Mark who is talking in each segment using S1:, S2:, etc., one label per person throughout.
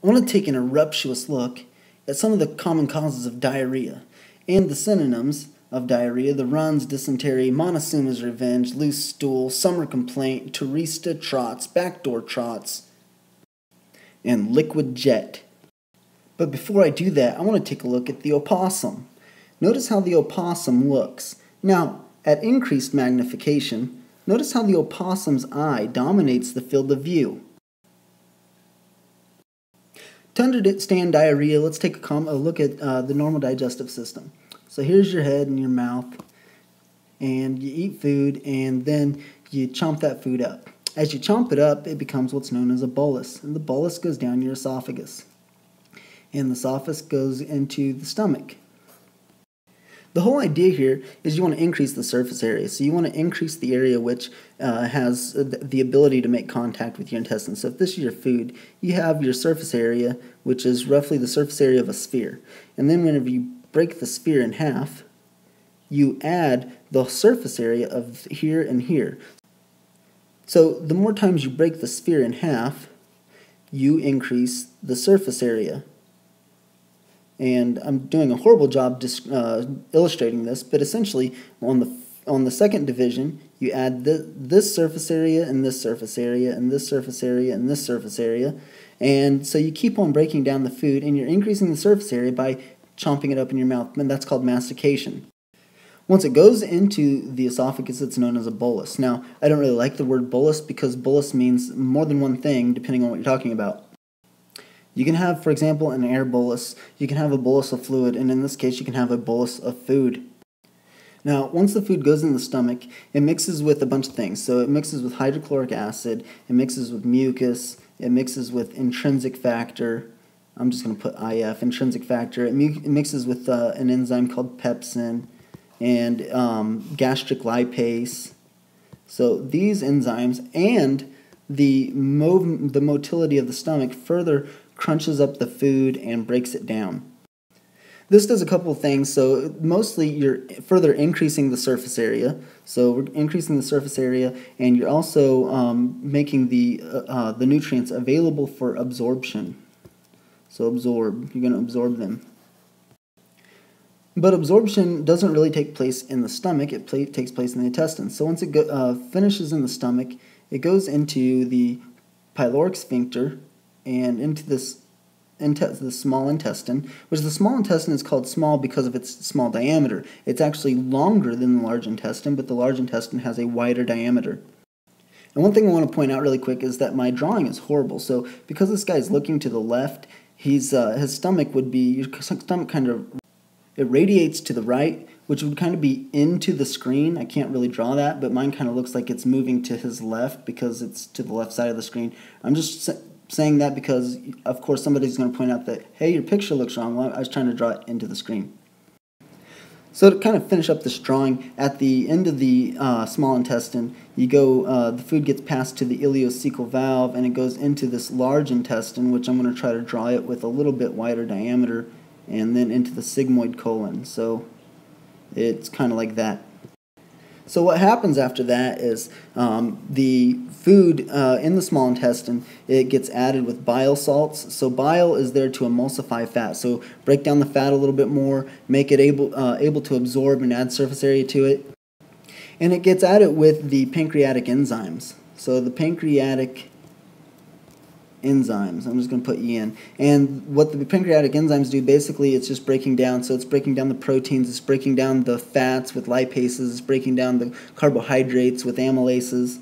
S1: I want to take an eruptuous look at some of the common causes of diarrhea and the synonyms of diarrhea: the runs, dysentery, Montezuma's revenge, loose stool, summer complaint, tourista trots, backdoor trots, and liquid jet. But before I do that, I want to take a look at the opossum. Notice how the opossum looks. Now, at increased magnification, notice how the opossum's eye dominates the field of view. To understand diarrhea, let's take a look at the normal digestive system. So here's your head and your mouth, and you eat food, and then you chomp that food up. As you chomp it up, it becomes what's known as a bolus, and the bolus goes down your esophagus, and the esophagus goes into the stomach. The whole idea here is you want to increase the surface area. So you want to increase the area which has the ability to make contact with your intestines. So if this is your food, you have your surface area, which is roughly the surface area of a sphere. And then whenever you break the sphere in half, you add the surface area of here and here. So the more times you break the sphere in half, you increase the surface area. And I'm doing a horrible job illustrating this, but essentially on the second division, you add this surface area and this surface area and this surface area and this surface area. And so you keep on breaking down the food, and you're increasing the surface area by chomping it up in your mouth, and that's called mastication. Once it goes into the esophagus, it's known as a bolus. Now, I don't really like the word bolus because bolus means more than one thing depending on what you're talking about. You can have, for example, an air bolus, you can have a bolus of fluid, and in this case you can have a bolus of food. Now, once the food goes in the stomach, it mixes with a bunch of things. So it mixes with hydrochloric acid, it mixes with mucus, it mixes with intrinsic factor. I'm just going to put IF, intrinsic factor. It mixes with an enzyme called pepsin and gastric lipase. So these enzymes and the motility of the stomach further crunches up the food and breaks it down. This does a couple of things. So mostly you're further increasing the surface area. So we're increasing the surface area, and you're also making the nutrients available for absorption. So absorb, you're going to absorb them. But absorption doesn't really take place in the stomach, it takes place in the intestines. So once it finishes in the stomach, it goes into the pyloric sphincter and into the small intestine, which the small intestine is called small because of its small diameter. It's actually longer than the large intestine, but the large intestine has a wider diameter. And one thing I want to point out really quick is that my drawing is horrible. So because this guy is looking to the left, his stomach would be, your stomach kind of, it radiates to the right, which would kind of be into the screen. I can't really draw that, but mine kind of looks like it's moving to his left because it's to the left side of the screen. I'm just saying that because, of course, somebody's going to point out that, hey, your picture looks wrong. Well, I was trying to draw it into the screen. So to kind of finish up this drawing, at the end of the small intestine, you go, the food gets passed to the ileocecal valve, and it goes into this large intestine, which I'm going to try to draw it with a little bit wider diameter, and then into the sigmoid colon. So it's kind of like that. So what happens after that is the food in the small intestine, it gets added with bile salts. So bile is there to emulsify fat. So break down the fat a little bit more, make it able to absorb and add surface area to it. And it gets added with the pancreatic enzymes. So the pancreatic enzymes, I'm just going to put E in. And what the pancreatic enzymes do, basically, it's just breaking down. So it's breaking down the proteins, it's breaking down the fats with lipases, it's breaking down the carbohydrates with amylases.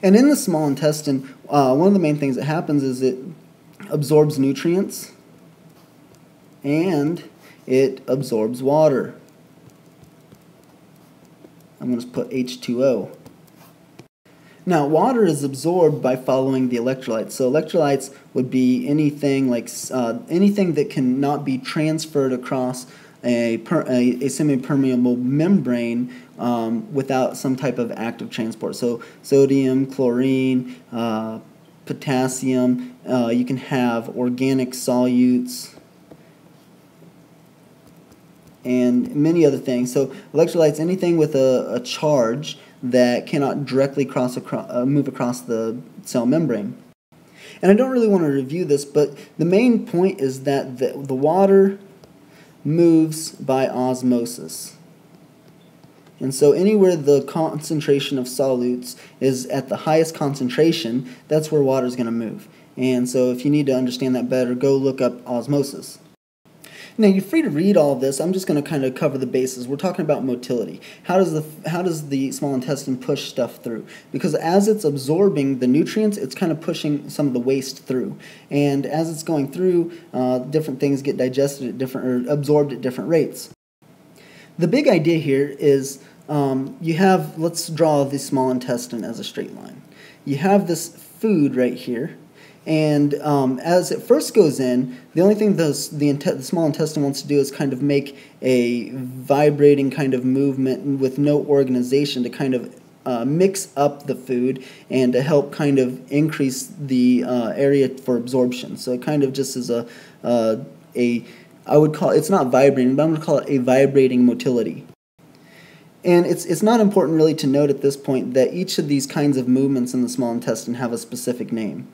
S1: And in the small intestine, one of the main things that happens is it absorbs nutrients and it absorbs water. I'm going to put H2O. Now, water is absorbed by following the electrolytes. So electrolytes would be anything like anything that cannot be transferred across a semi-permeable membrane without some type of active transport. So sodium, chlorine, potassium. You can have organic solutes and many other things. So electrolytes, anything with a charge that cannot directly move across the cell membrane. And I don't really want to review this, but the main point is that the water moves by osmosis. And so anywhere the concentration of solutes is at the highest concentration, that's where water is going to move. And so if you need to understand that better, go look up osmosis. Now, you're free to read all of this. I'm just going to kind of cover the bases. We're talking about motility. How does the small intestine push stuff through? Because as it's absorbing the nutrients, it's kind of pushing some of the waste through. And as it's going through, different things get digested at different or absorbed at different rates. The big idea here is let's draw the small intestine as a straight line. You have this food right here. And as it first goes in, the only thing the small intestine wants to do is kind of make a vibrating kind of movement with no organization to kind of mix up the food and to help kind of increase the area for absorption. So it kind of just is I would call it's not vibrating, but I'm going to call it a vibrating motility. And it's not important really to note at this point that each of these kinds of movements in the small intestine have a specific name.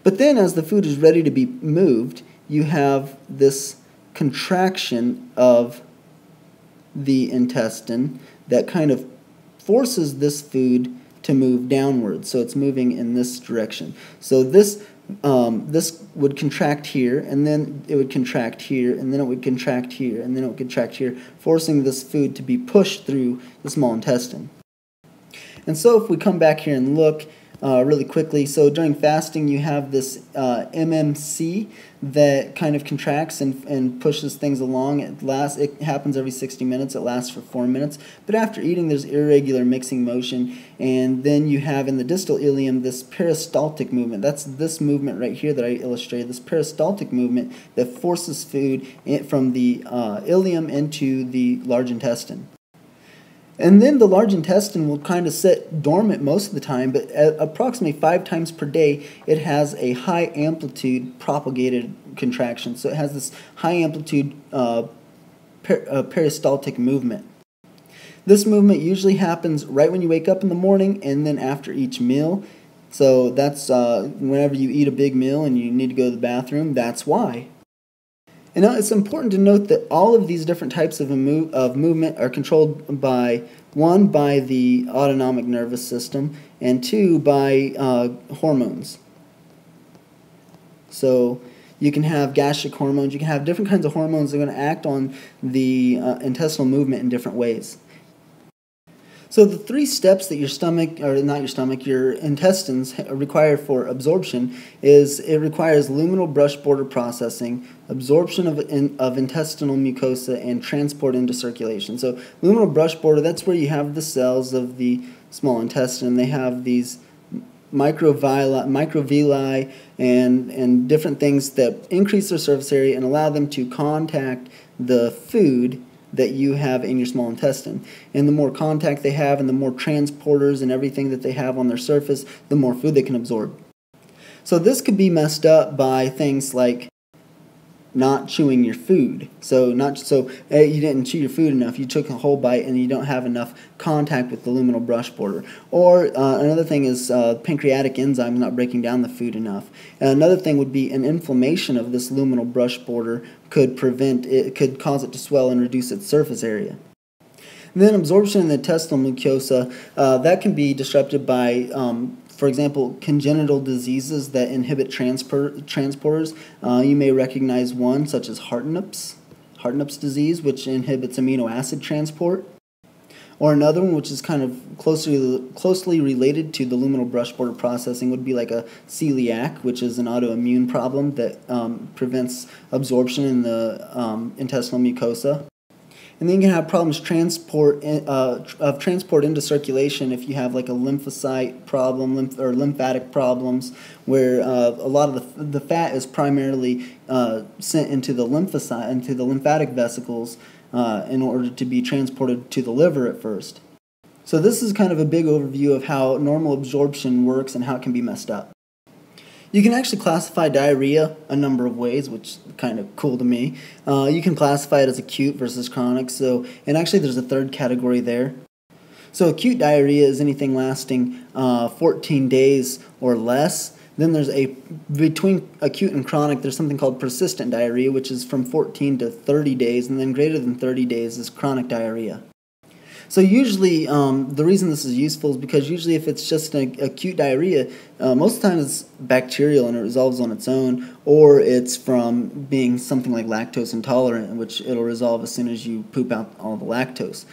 S1: But then as the food is ready to be moved, you have this contraction of the intestine that kind of forces this food to move downwards. So it's moving in this direction. So this would contract here, and then it would contract here, and then it would contract here, and then it would contract here, forcing this food to be pushed through the small intestine. And so if we come back here and look, really quickly. So during fasting, you have this MMC that kind of contracts and pushes things along. It happens every 60 minutes. It lasts for 4 minutes. But after eating, there's irregular mixing motion. And then you have in the distal ileum this peristaltic movement. That's this movement right here that I illustrated, this peristaltic movement that forces food from the ileum into the large intestine. And then the large intestine will kind of sit dormant most of the time, but at approximately 5 times per day, it has a high amplitude propagated contraction. So it has this high amplitude peristaltic movement. This movement usually happens right when you wake up in the morning and then after each meal. So that's whenever you eat a big meal and you need to go to the bathroom, that's why. And now it's important to note that all of these different types of movement are controlled by, 1, by the autonomic nervous system, and 2, by hormones. So you can have gastric hormones, you can have different kinds of hormones that are going to act on the intestinal movement in different ways. So the 3 steps that your intestines require for absorption is it requires luminal brush border processing, absorption of intestinal mucosa, and transport into circulation. So luminal brush border, that's where you have the cells of the small intestine. They have these microvilli and different things that increase their surface area and allow them to contact the food that you have in your small intestine. And the more contact they have and the more transporters and everything that they have on their surface, the more food they can absorb. So this could be messed up by things like not chewing your food. So you didn't chew your food enough, you took a whole bite and you don't have enough contact with the luminal brush border. Or another thing is pancreatic enzymes not breaking down the food enough. Another thing would be an inflammation of this luminal brush border could cause it to swell and reduce its surface area. And then absorption in the intestinal mucosa, that can be disrupted by for example, congenital diseases that inhibit transporters. You may recognize one such as Hartnupp's disease, which inhibits amino acid transport. Or another one, which is kind of closely related to the luminal brush border processing, would be like a celiac, which is an autoimmune problem that prevents absorption in the intestinal mucosa. And then you can have problems transport into circulation if you have like a lymphocyte problem or lymphatic problems, where a lot of the fat is primarily sent into the lymphatic vesicles in order to be transported to the liver at first. So this is kind of a big overview of how normal absorption works and how it can be messed up. You can actually classify diarrhea a number of ways, which is kind of cool to me. You can classify it as acute versus chronic, and actually there's a third category there. So acute diarrhea is anything lasting 14 days or less. Then there's between acute and chronic, there's something called persistent diarrhea, which is from 14 to 30 days, and then greater than 30 days is chronic diarrhea. So usually, the reason this is useful is because usually if it's just an acute diarrhea, most of the time it's bacterial and it resolves on its own, or it's from being something like lactose intolerant, which it'll resolve as soon as you poop out all the lactose.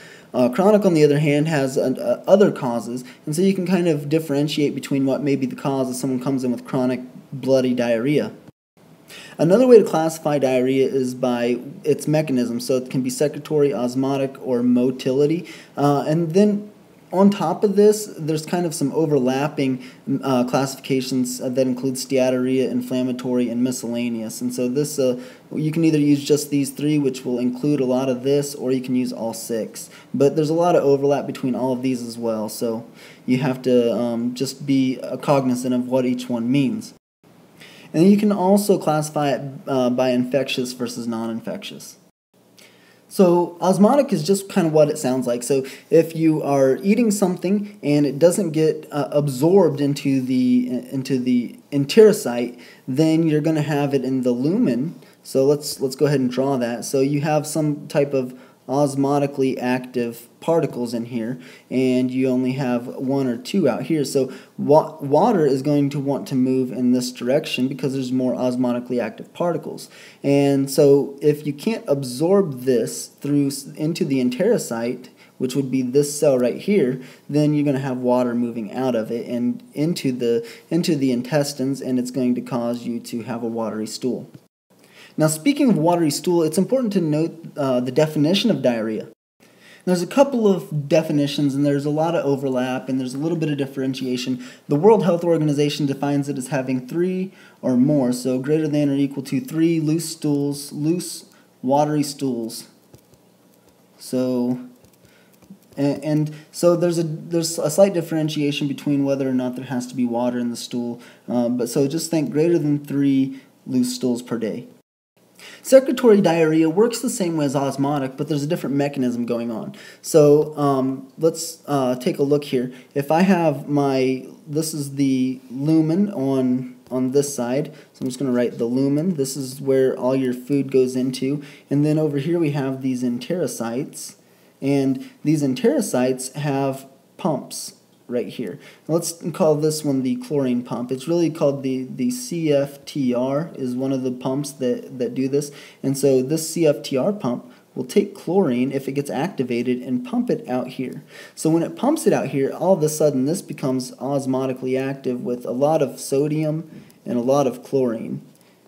S1: Chronic, on the other hand, has other causes, and so you can kind of differentiate between what may be the cause if someone comes in with chronic bloody diarrhea. Another way to classify diarrhea is by its mechanism, so it can be secretory, osmotic, or motility. And then on top of this, there's kind of some overlapping classifications that include steatorrhea, inflammatory, and miscellaneous. And so this, you can either use just these three, which will include a lot of this, or you can use all six. But there's a lot of overlap between all of these as well, so you have to just be cognizant of what each one means. And then you can also classify it by infectious versus non-infectious. So osmotic is just kind of what it sounds like. So if you are eating something and it doesn't get absorbed into the enterocyte, then you're going to have it in the lumen. So let's go ahead and draw that. So you have some type of osmotically active particles in here, and you only have one or two out here. So water is going to want to move in this direction because there's more osmotically active particles. And so if you can't absorb this into the enterocyte, which would be this cell right here, then you're going to have water moving out of it and into the intestines, and it's going to cause you to have a watery stool. Now, speaking of watery stool, it's important to note the definition of diarrhea. There's a couple of definitions, and there's a lot of overlap, and there's a little bit of differentiation. The World Health Organization defines it as having 3 or more, so greater than or equal to 3 loose watery stools. So, so there's a slight differentiation between whether or not there has to be water in the stool. But so just think greater than 3 loose stools per day. Secretory diarrhea works the same way as osmotic, but there's a different mechanism going on. So let's take a look here. If I have this is the lumen on this side, so I'm just going to write the lumen. This is where all your food goes into. And then over here we have these enterocytes, and these enterocytes have pumps right here. Let's call this one the chlorine pump. It's really called the CFTR is one of the pumps that do this. And so this CFTR pump will take chlorine if it gets activated and pump it out here. So when it pumps it out here, all of a sudden this becomes osmotically active with a lot of sodium and a lot of chlorine.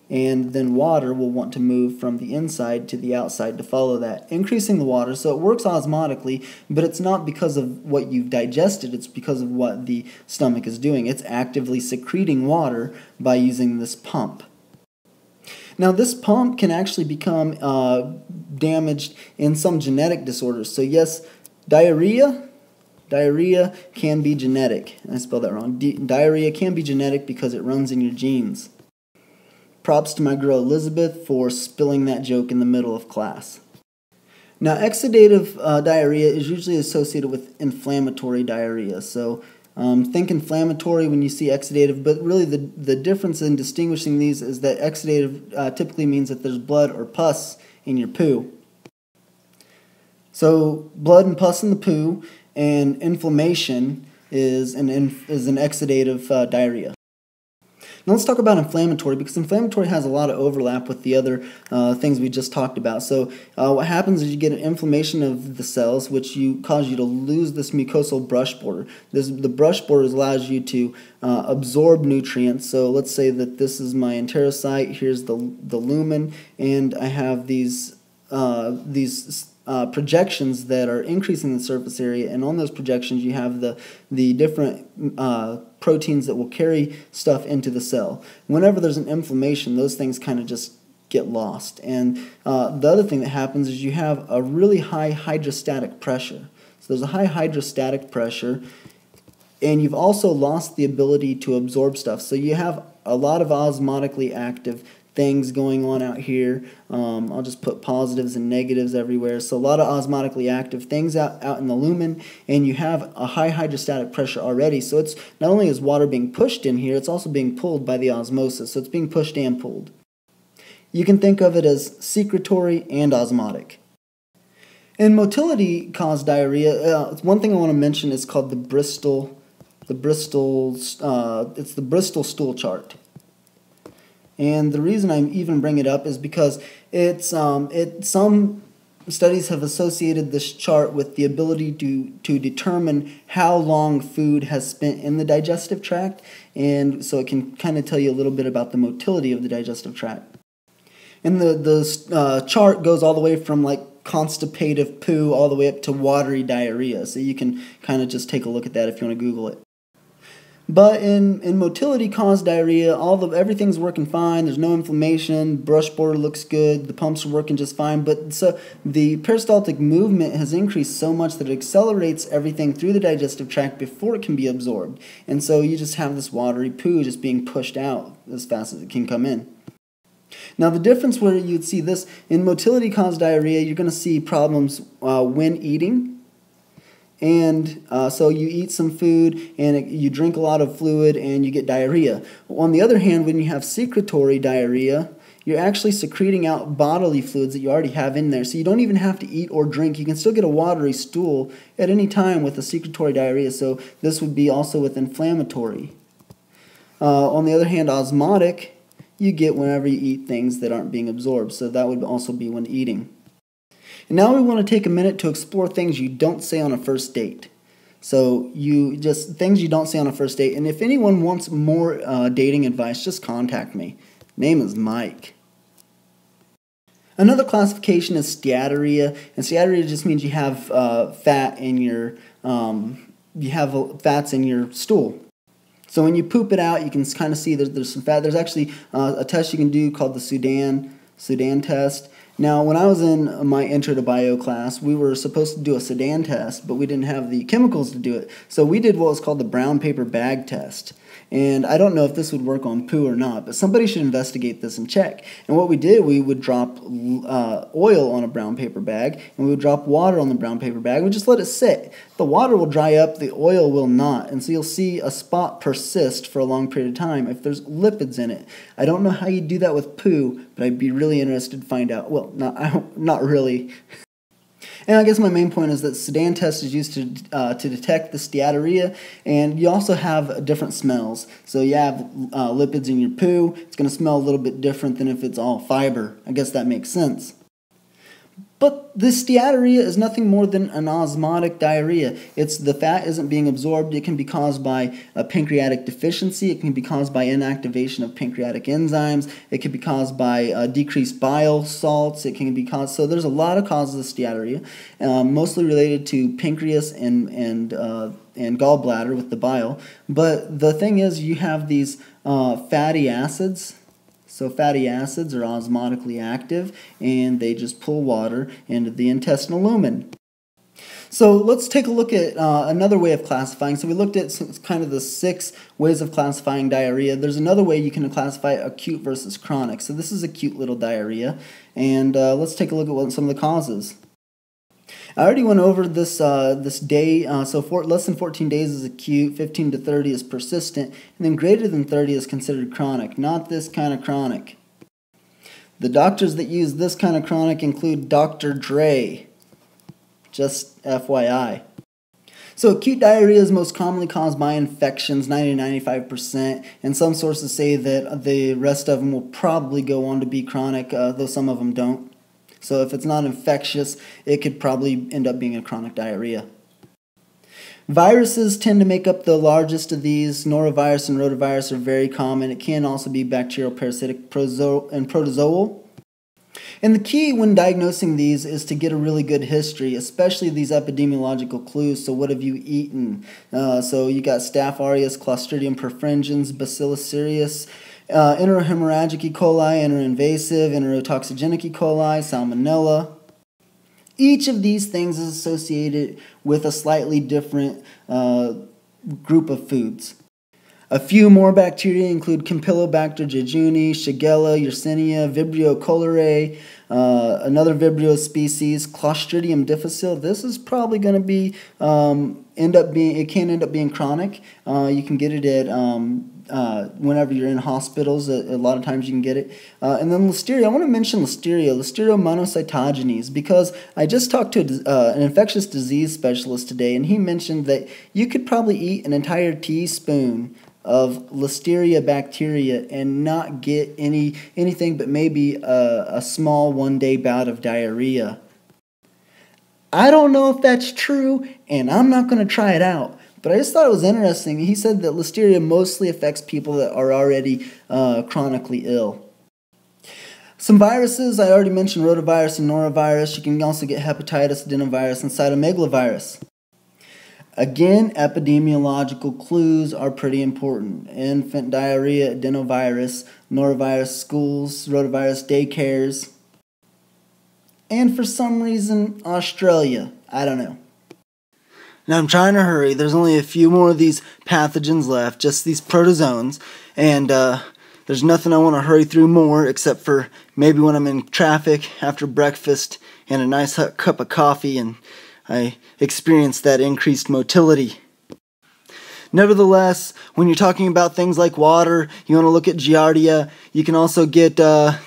S1: And then water will want to move from the inside to the outside to follow that, increasing the water. So it works osmotically, but it's not because of what you've digested, it's because of what the stomach is doing. It's actively secreting water by using this pump. Now this pump can actually become damaged in some genetic disorders. So yes, diarrhea can be genetic. I spelled that wrong. Diarrhea can be genetic because it runs in your genes. Props to my girl Elizabeth for spilling that joke in the middle of class. Now, exudative diarrhea is usually associated with inflammatory diarrhea. So think inflammatory when you see exudative, but really the difference in distinguishing these is that exudative typically means that there's blood or pus in your poo. So blood and pus in the poo, and inflammation is an exudative diarrhea. Now let's talk about inflammatory, because inflammatory has a lot of overlap with the other things we just talked about. So what happens is you get an inflammation of the cells, which cause you to lose this mucosal brush border. The brush border allows you to absorb nutrients. So let's say that this is my enterocyte, here's the lumen, and I have these projections that are increasing the surface area, and on those projections you have the different proteins that will carry stuff into the cell. Whenever there's an inflammation, those things kind of just get lost. And the other thing that happens is you have a really high hydrostatic pressure. So there's a high hydrostatic pressure, and you've also lost the ability to absorb stuff. So you have a lot of osmotically active things going on out here. I'll just put positives and negatives everywhere. So a lot of osmotically active things out in the lumen, and you have a high hydrostatic pressure already. So it's not only is water being pushed in here, it's also being pulled by the osmosis. So it's being pushed and pulled. You can think of it as secretory and osmotic. In motility-caused diarrhea, one thing I want to mention is called it's the Bristol stool chart. And the reason I even bring it up is because some studies have associated this chart with the ability to determine how long food has spent in the digestive tract, and so it can kind of tell you a little bit about the motility of the digestive tract. And the chart goes all the way from like constipative poo all the way up to watery diarrhea. So you can kind of just take a look at that if you want to Google it. But in motility-caused diarrhea, everything's working fine. There's no inflammation. Brush border looks good. The pumps are working just fine. But so the peristaltic movement has increased so much that it accelerates everything through the digestive tract before it can be absorbed. And so you just have this watery poo just being pushed out as fast as it can come in. Now the difference where you'd see this, in motility-caused diarrhea, you're going to see problems when eating. And so you eat some food and you drink a lot of fluid and you get diarrhea. On the other hand, when you have secretory diarrhea, you're actually secreting out bodily fluids that you already have in there. So you don't even have to eat or drink. You can still get a watery stool at any time with a secretory diarrhea. So this would be also with inflammatory. On the other hand, osmotic, you get whenever you eat things that aren't being absorbed. So that would also be when eating. And now we want to take a minute to explore things you don't say on a first date. So things you don't say on a first date. And if anyone wants more dating advice, just contact me. Name is Mike. Another classification is steatorrhea, and steatorrhea just means you have fat in your fats in your stool. So when you poop it out, you can kind of see there's some fat. There's actually a test you can do called the Sudan test. Now, when I was in my Intro to Bio class, we were supposed to do a Sudan test, but we didn't have the chemicals to do it. So we did what was called the brown paper bag test. And I don't know if this would work on poo or not, but somebody should investigate this and check. And what we did, we would drop oil on a brown paper bag, and we would drop water on the brown paper bag. We just let it sit. The water will dry up, the oil will not. And so you'll see a spot persist for a long period of time if there's lipids in it. I don't know how you do that with poo, but I'd be really interested to find out. Well, not really. And I guess my main point is that Sudan test is used to detect the steatorrhea, and you also have different smells. So you have lipids in your poo. It's going to smell a little bit different than if it's all fiber. I guess that makes sense. But the steatorrhea is nothing more than an osmotic diarrhea. The fat isn't being absorbed. It can be caused by a pancreatic deficiency. It can be caused by inactivation of pancreatic enzymes. It can be caused by decreased bile salts. It can be caused. So there's a lot of causes of steatorrhea, mostly related to pancreas and gallbladder with the bile. But the thing is, you have these fatty acids. So fatty acids are osmotically active, and they just pull water into the intestinal lumen. So let's take a look at another way of classifying. So we looked at kind of the 6 ways of classifying diarrhea. There's another way you can classify acute versus chronic. So this is acute little diarrhea, and let's take a look at some of the causes. I already went over this day, so less than 14 days is acute, 15 to 30 is persistent, and then greater than 30 is considered chronic, not this kind of chronic. The doctors that use this kind of chronic include Dr. Dre, just FYI. So acute diarrhea is most commonly caused by infections, 90-95%, and some sources say that the rest of them will probably go on to be chronic, though some of them don't. So if it's not infectious, it could probably end up being a chronic diarrhea. Viruses tend to make up the largest of these. Norovirus and rotavirus are very common. It can also be bacterial, parasitic, and protozoal. And the key when diagnosing these is to get a really good history, especially these epidemiological clues. So what have you eaten? So you got Staph aureus, Clostridium perfringens, Bacillus cereus, enterohemorrhagic E. coli, enteroinvasive, enterotoxigenic E. coli, salmonella. Each of these things is associated with a slightly different group of foods. A few more bacteria include Campylobacter jejuni, Shigella, Yersinia, Vibrio cholerae, another Vibrio species, Clostridium difficile. This is probably going to be it can end up being chronic. You can get it at whenever you're in hospitals. A lot of times you can get it. And then Listeria. I want to mention Listeria monocytogenes, because I just talked to an infectious disease specialist today, and he mentioned that you could probably eat an entire teaspoon of Listeria bacteria and not get anything but maybe a small one-day bout of diarrhea. I don't know if that's true, and I'm not going to try it out, but I just thought it was interesting. He said that Listeria mostly affects people that are already chronically ill. Some viruses, I already mentioned rotavirus and norovirus. You can also get hepatitis, adenovirus, and cytomegalovirus. Again, epidemiological clues are pretty important. Infant diarrhea, adenovirus, norovirus, schools, rotavirus, daycares, and for some reason, Australia. I don't know. Now I'm trying to hurry. There's only a few more of these pathogens left, just these protozoans, and there's nothing I want to hurry through more except for maybe when I'm in traffic after breakfast and a nice hot cup of coffee and I experienced that increased motility. Nevertheless, when you're talking about things like water, you want to look at Giardia. You can also get the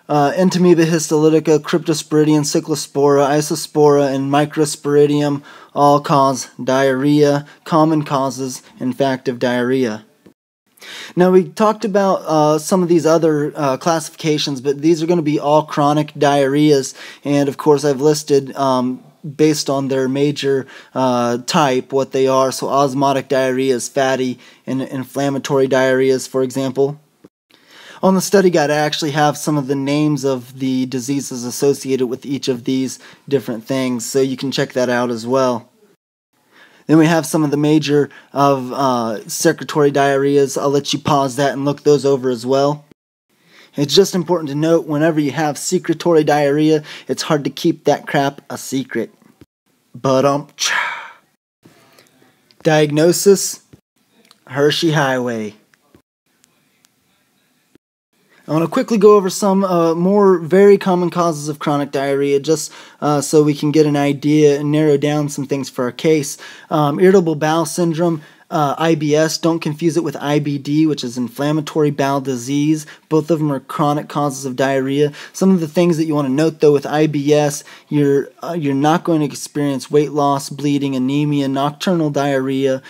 S1: Entamoeba histolytica, Cryptosporidium, Cyclospora, Isospora, and Microsporidium all cause diarrhea, common causes, in fact, of diarrhea. Now, we talked about some of these other classifications, but these are going to be all chronic diarrheas, and of course I've listed based on their major type, what they are. So osmotic diarrheas, fatty and inflammatory diarrheas, for example. On the study guide, I actually have some of the names of the diseases associated with each of these different things, so you can check that out as well. Then we have some of the major of secretory diarrheas. I'll let you pause that and look those over as well. It's just important to note, whenever you have secretory diarrhea, it's hard to keep that crap a secret. Diagnosis: Hershey Highway. I want to quickly go over some more very common causes of chronic diarrhea, just so we can get an idea and narrow down some things for our case. Irritable bowel syndrome, IBS, don't confuse it with IBD, which is inflammatory bowel disease. Both of them are chronic causes of diarrhea. Some of the things that you want to note, though, with IBS, you're not going to experience weight loss, bleeding, anemia, nocturnal diarrhea,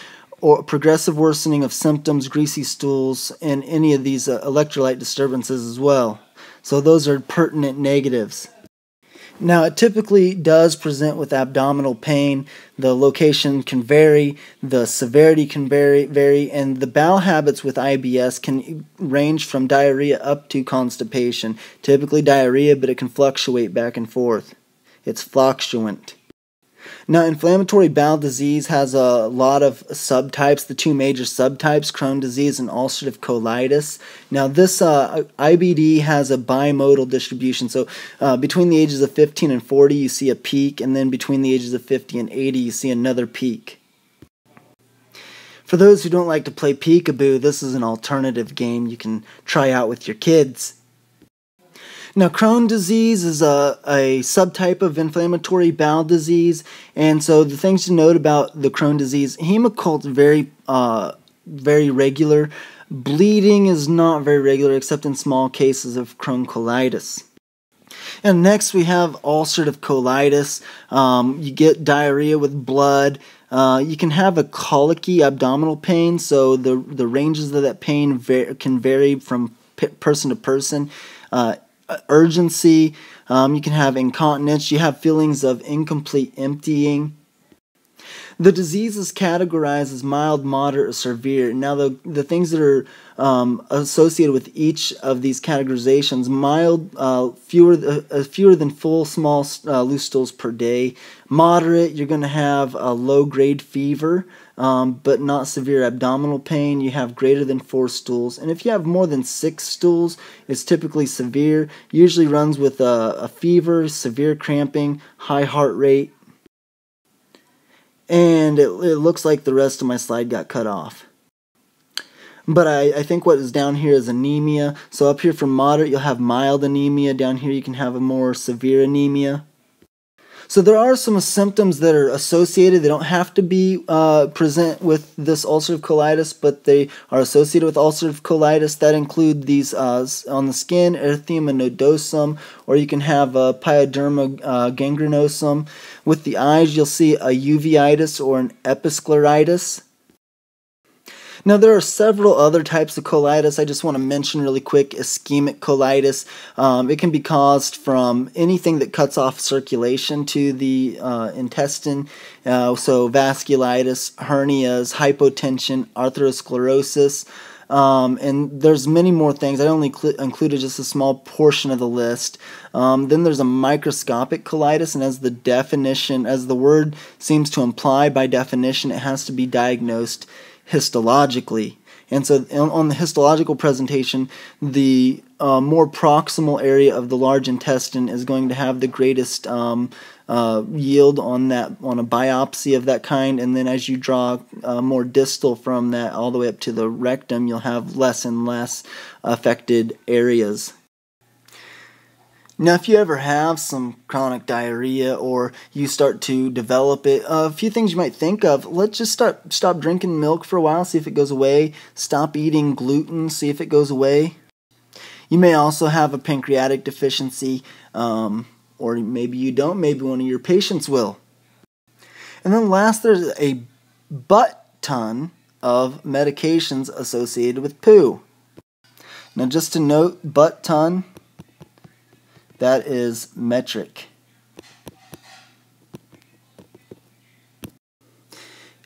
S1: or progressive worsening of symptoms, greasy stools, and any of these electrolyte disturbances as well. So those are pertinent negatives. Now, it typically does present with abdominal pain. The location can vary, the severity can vary, and the bowel habits with IBS can range from diarrhea up to constipation. Typically diarrhea, but it can fluctuate back and forth. It's fluctuant. Now, inflammatory bowel disease has a lot of subtypes. The two major subtypes, Crohn's disease and ulcerative colitis. Now, this IBD has a bimodal distribution. So, between the ages of 15 and 40, you see a peak, and then between the ages of 50 and 80, you see another peak. For those who don't like to play peekaboo, this is an alternative game you can try out with your kids. Now, Crohn's disease is a subtype of inflammatory bowel disease, and so the things to note about the Crohn's disease: hemocult's very regular. Bleeding is not very regular, except in small cases of Crohn's colitis. And next we have ulcerative colitis. You get diarrhea with blood. You can have a colicky abdominal pain, so the ranges of that pain can vary from person to person. Urgency, you can have incontinence, you have feelings of incomplete emptying. The disease is categorized as mild, moderate, or severe. Now, the things that are associated with each of these categorizations: mild, fewer than full small loose stools per day. Moderate, you're going to have a low-grade fever, but not severe abdominal pain. You have greater than 4 stools. And if you have more than 6 stools, it's typically severe. Usually runs with a fever, severe cramping, high heart rate. And it looks like the rest of my slide got cut off. But I think what is down here is anemia. So up here for moderate, you'll have mild anemia. Down here you can have a more severe anemia. So there are some symptoms that are associated. They don't have to be present with this ulcerative colitis, but they are associated with ulcerative colitis. That include these on the skin, erythema nodosum, or you can have pyoderma gangrenosum. With the eyes, you'll see a uveitis or an episcleritis. Now, there are several other types of colitis. I just want to mention really quick ischemic colitis. It can be caused from anything that cuts off circulation to the intestine. So vasculitis, hernias, hypotension, arteriosclerosis. And there's many more things. I only included just a small portion of the list. Then there's a microscopic colitis, and as the word seems to imply by definition, it has to be diagnosed histologically. And so on the histological presentation, the more proximal area of the large intestine is going to have the greatest yield on a biopsy of that kind, and then as you draw more distal from that all the way up to the rectum, you'll have less and less affected areas. Now, if you ever have some chronic diarrhea or you start to develop it, a few things you might think of. Let's just stop drinking milk for a while, see if it goes away. Stop eating gluten, see if it goes away. You may also have a pancreatic deficiency, or maybe you don't. Maybe one of your patients will. And then last, there's a butt-ton of medications associated with poo. Now, just to note, butt-ton, that is metric.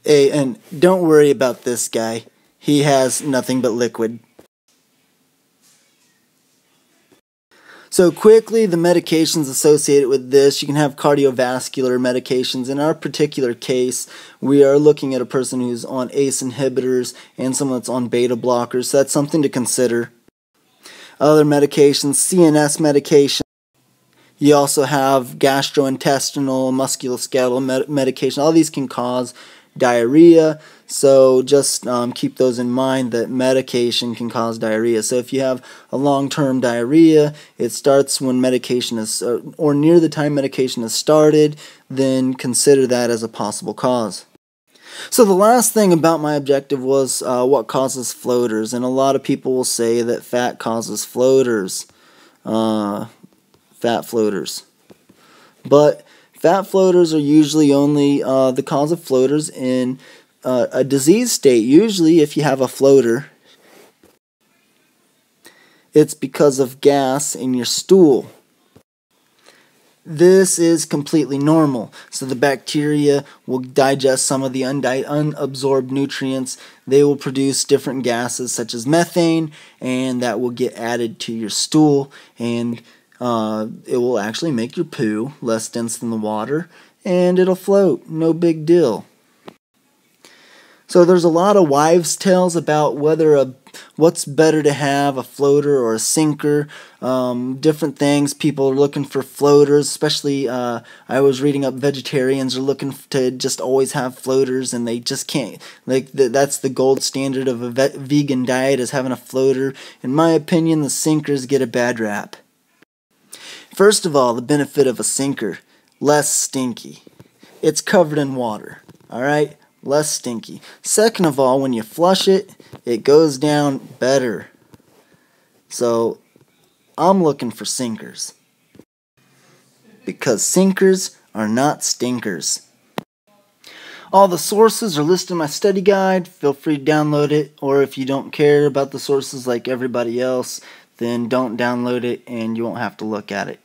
S1: Hey, and don't worry about this guy. He has nothing but liquid. So quickly, the medications associated with this, you can have cardiovascular medications. In our particular case, we are looking at a person who's on ACE inhibitors and someone that's on beta blockers, so that's something to consider. Other medications, CNS medication. You also have gastrointestinal, musculoskeletal medication. All these can cause diarrhea, so just keep those in mind that medication can cause diarrhea. So if you have a long-term diarrhea, it starts when medication is, or near the time medication is started, then consider that as a possible cause. So the last thing about my objective was what causes floaters, and a lot of people will say that fat causes floaters. Fat floaters. But fat floaters are usually only the cause of floaters in a disease state. Usually, if you have a floater, it's because of gas in your stool. This is completely normal. So the bacteria will digest some of the unabsorbed nutrients. They will produce different gases such as methane, and that will get added to your stool, and it will actually make your poo less dense than the water, and it'll float. No big deal. So there's a lot of wives' tales about what's better to have, a floater or a sinker. Different things. People are looking for floaters, especially I was reading up vegetarians are looking to just always have floaters, and they just can't. That's the gold standard of a vegan diet, is having a floater. In my opinion, the sinkers get a bad rap. First of all, the benefit of a sinker: less stinky. It's covered in water, alright? Less stinky. Second of all, when you flush it, it goes down better. So, I'm looking for sinkers. Because sinkers are not stinkers. All the sources are listed in my study guide. Feel free to download it, or if you don't care about the sources like everybody else, then don't download it and you won't have to look at it.